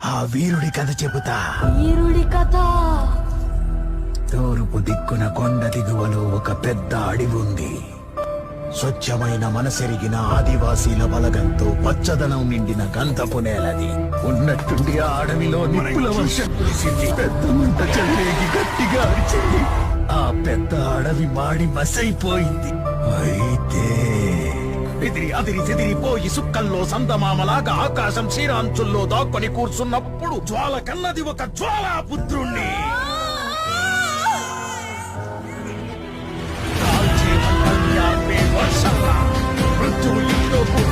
ఆ వీరుడి కథ చెబుతా. వీరుడి కథ. తూర్పు దిక్కున కొండ దిగువలో ఒక పెద్ద అడవి ఉంది. స్వచ్ఛమైన మనసెరిగిన ఆదివాసీల బలగంతో పచ్చదనం నిండిన గంధపు నేలది. ఉన్నట్టుండి ఆ అడవిలో నిప్పుల వర్షం కురిసింది. పెద్ద మంట చెలరేగి గట్టిగా అరిచింది. ఆ పెద్ద అడవి మాడి మసైపోయింది. అయితే అదిరి చెదిరిపోయి సుక్కల్లో సందమామలాగా ఆకాశం క్షీరాంచుల్లో దాక్కొని కూర్చున్నప్పుడు జ్వాల కన్నది ఒక జ్వాలాపుత్రుణ్ణి. వర్షంలా మృత్యువు ఇంట్లోకి